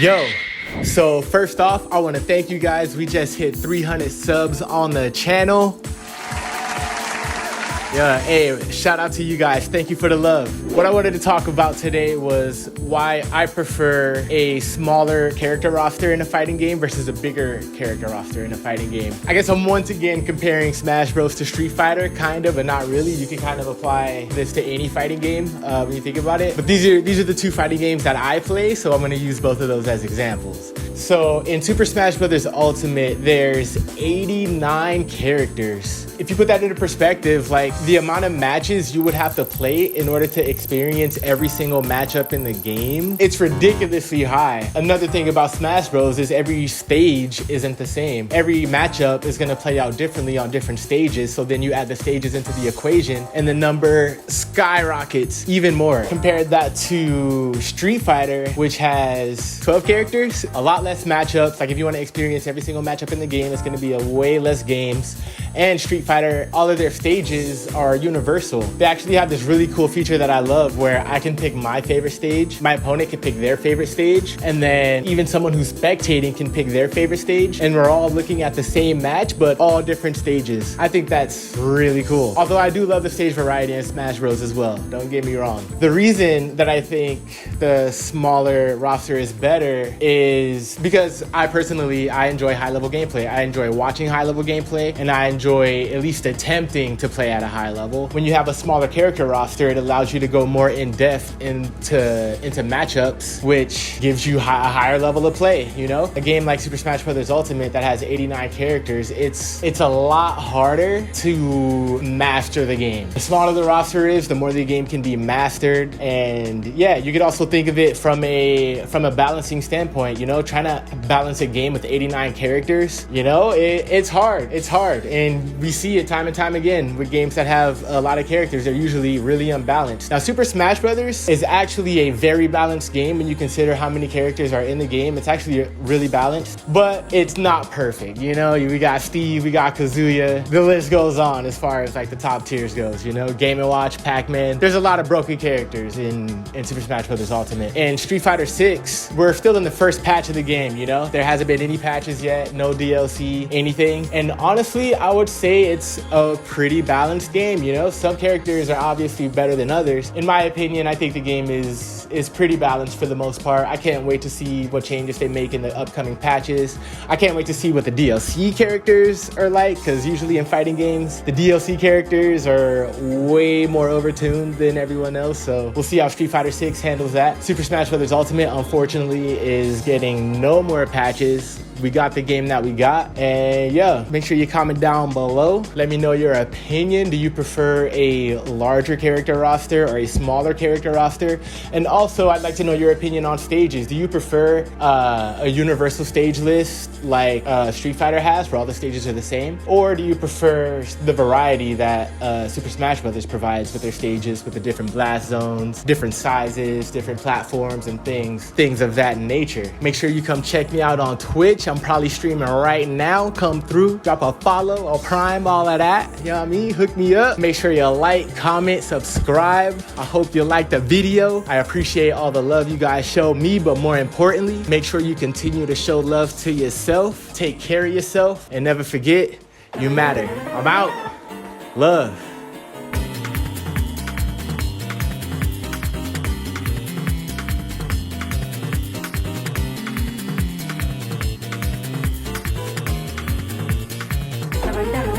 Yo, so first off, I want to thank you guys. We just hit 300 subs on the channel. Yeah, hey, shout out to you guys. Thank you for the love. What I wanted to talk about today was why I prefer a smaller character roster in a fighting game versus a bigger character roster in a fighting game. I guess I'm once again comparing Smash Bros to Street Fighter, kind of, but not really. You can kind of apply this to any fighting game when you think about it. But these are the two fighting games that I play, so I'm gonna use both of those as examples. So in Super Smash Bros. Ultimate, there's 89 characters. If you put that into perspective, like the amount of matches you would have to play in order to experience every single matchup in the game, it's ridiculously high. Another thing about Smash Bros. Is every stage isn't the same. Every matchup is gonna play out differently on different stages, so then you add the stages into the equation and the number skyrockets even more. Compare that to Street Fighter, which has 12 characters, a lot less matchups. Like if you wanna experience every single matchup in the game, it's gonna be a way less games. And Street Fighter, all of their stages are universal. They actually have this really cool feature that I love where I can pick my favorite stage, my opponent can pick their favorite stage, and then even someone who's spectating can pick their favorite stage, and we're all looking at the same match, but all different stages. I think that's really cool. Although I do love the stage variety in Smash Bros as well, don't get me wrong. The reason that I think the smaller roster is better is because I enjoy high-level gameplay. I enjoy watching high-level gameplay, and I enjoy at least attempting to play at a high level. When you have a smaller character roster, it allows you to go more in depth into matchups, which gives you a higher level of play, you know? A game like Super Smash Bros. Ultimate that has 89 characters, it's a lot harder to master the game. The smaller the roster is, the more the game can be mastered. And yeah, you could also think of it from a balancing standpoint, you know, trying to balance a game with 89 characters, you know, it's hard. And we see it time and time again with games that have a lot of characters. They're usually really unbalanced. Now, Super Smash Bros. Is actually a very balanced game when you consider how many characters are in the game. It's actually really balanced, but it's not perfect. You know, we got Steve, we got Kazuya. The list goes on as far as like the top tiers goes, you know, Game & Watch, Pac-Man. There's a lot of broken characters in Super Smash Bros. Ultimate. In Street Fighter 6, we're still in the first patch of the game, you know? There hasn't been any patches yet, no DLC, anything. And honestly, I would say it's a pretty balanced game, you know? Some characters are obviously better than others. In my opinion, I think the game is pretty balanced for the most part. I can't wait to see what changes they make in the upcoming patches. I can't wait to see what the DLC characters are like, because usually in fighting games, the DLC characters are way more overtuned than everyone else, so we'll see how Street Fighter 6 handles that. Super Smash Bros. Ultimate, unfortunately, is getting no more patches. We got the game that we got, and yeah, make sure you comment down below. Let me know your opinion. Do you prefer a larger character roster or a smaller character roster? And also, I'd like to know your opinion on stages. Do you prefer a universal stage list like Street Fighter has, where all the stages are the same? Or do you prefer the variety that Super Smash Bros. Provides with their stages, with the different blast zones, different sizes, different platforms, and things of that nature? Make sure you come check me out on Twitch. I'm probably streaming right now. Come through, drop a follow, a prime, all of that. You know what I mean? Hook me up. Make sure you like, comment, subscribe. I hope you liked the video. I appreciate all the love you guys show me, but more importantly, make sure you continue to show love to yourself. Take care of yourself, and never forget, you matter. I'm out. Love. La banda